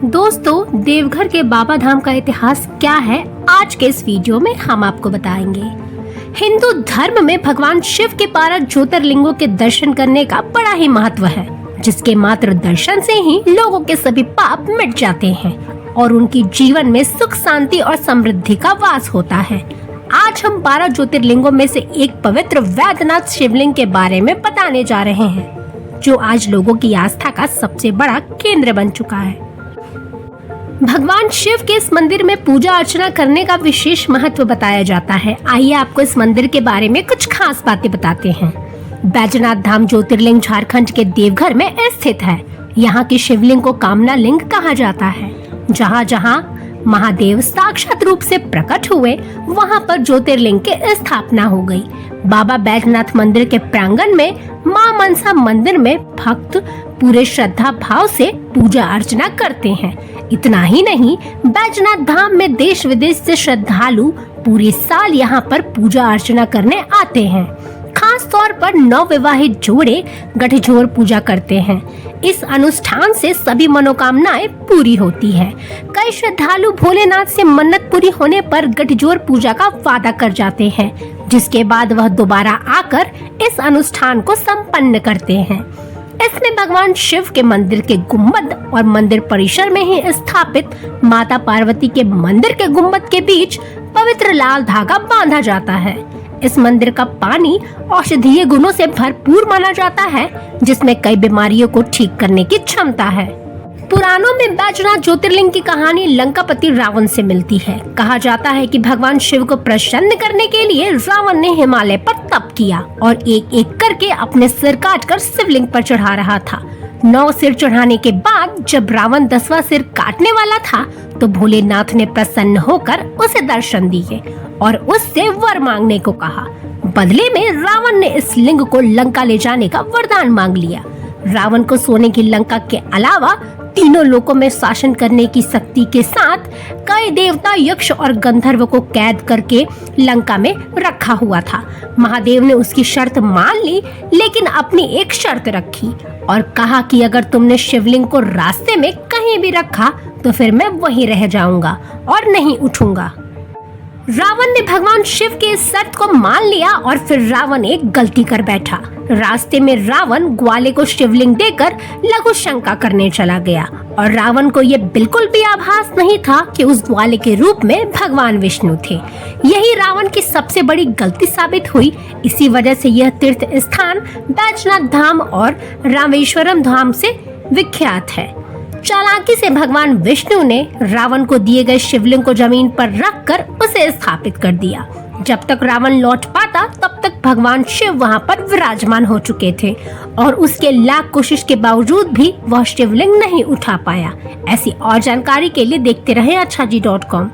दोस्तों, देवघर के बाबा धाम का इतिहास क्या है, आज के इस वीडियो में हम आपको बताएंगे। हिंदू धर्म में भगवान शिव के 12 ज्योतिर्लिंगों के दर्शन करने का बड़ा ही महत्व है, जिसके मात्र दर्शन से ही लोगों के सभी पाप मिट जाते हैं और उनकी जीवन में सुख, शांति और समृद्धि का वास होता है। आज हम 12 ज्योतिर्लिंगों में से एक पवित्र वैद्यनाथ शिवलिंग के बारे में बताने जा रहे हैं, जो आज लोगों की आस्था का सबसे बड़ा केंद्र बन चुका है। भगवान शिव के इस मंदिर में पूजा अर्चना करने का विशेष महत्व बताया जाता है। आइए आपको इस मंदिर के बारे में कुछ खास बातें बताते हैं। बैजनाथ धाम ज्योतिर्लिंग झारखंड के देवघर में स्थित है। यहाँ की शिवलिंग को कामना लिंग कहा जाता है। जहाँ जहाँ महादेव साक्षात रूप से प्रकट हुए, वहाँ पर ज्योतिर्लिंग की स्थापना हो गई। बाबा बैजनाथ मंदिर के प्रांगण में मां मनसा मंदिर में भक्त पूरे श्रद्धा भाव से पूजा अर्चना करते हैं। इतना ही नहीं, बैजनाथ धाम में देश विदेश से श्रद्धालु पूरे साल यहाँ पर पूजा अर्चना करने आते हैं। खास तौर पर नवविवाहित जोड़े गठजोड़ पूजा करते हैं। इस अनुष्ठान से सभी मनोकामनाएं पूरी होती है। कई श्रद्धालु भोलेनाथ से मन्नत पूरी होने पर गठजोड़ पूजा का वादा कर जाते हैं, जिसके बाद वह दोबारा आकर इस अनुष्ठान को संपन्न करते हैं। इसमें भगवान शिव के मंदिर के गुम्बद और मंदिर परिसर में ही स्थापित माता पार्वती के मंदिर के गुम्बद के बीच पवित्र लाल धागा बांधा जाता है। इस मंदिर का पानी औषधीय गुणों से भरपूर माना जाता है, जिसमें कई बीमारियों को ठीक करने की क्षमता है। पुराणों में बैजनाथ ज्योतिर्लिंग की कहानी लंकापति रावण से मिलती है। कहा जाता है कि भगवान शिव को प्रसन्न करने के लिए रावण ने हिमालय पर तप किया और एक एक करके अपने सिर काटकर शिवलिंग पर चढ़ा रहा था। 9 सिर चढ़ाने के बाद जब रावण 10वां सिर काटने वाला था, तो भोलेनाथ ने प्रसन्न होकर उसे दर्शन दिए और उससे वर मांगने को कहा। बदले में रावण ने इस लिंग को लंका ले जाने का वरदान मांग लिया। रावण को सोने की लंका के अलावा तीनों लोकों में शासन करने की शक्ति के साथ कई देवता, यक्ष और गंधर्व को कैद करके लंका में रखा हुआ था। महादेव ने उसकी शर्त मान ली, लेकिन अपनी एक शर्त रखी और कहा कि अगर तुमने शिवलिंग को रास्ते में कहीं भी रखा तो फिर मैं वहीं रह जाऊंगा और नहीं उठूंगा। रावण ने भगवान शिव के इस शर्त को मान लिया और फिर रावण एक गलती कर बैठा। रास्ते में रावण ग्वाले को शिवलिंग देकर लघु शंका करने चला गया और रावण को ये बिल्कुल भी आभास नहीं था कि उस ग्वाले के रूप में भगवान विष्णु थे। यही रावण की सबसे बड़ी गलती साबित हुई। इसी वजह से यह तीर्थ स्थान बैजनाथ धाम और रामेश्वरम धाम से विख्यात है। चालाकी से भगवान विष्णु ने रावण को दिए गए शिवलिंग को जमीन पर रखकर उसे स्थापित कर दिया। जब तक रावण लौट पाता, तब तक भगवान शिव वहां पर विराजमान हो चुके थे और उसके लाख कोशिश के बावजूद भी वह शिवलिंग नहीं उठा पाया। ऐसी और जानकारी के लिए देखते रहें अच्छाजी.com।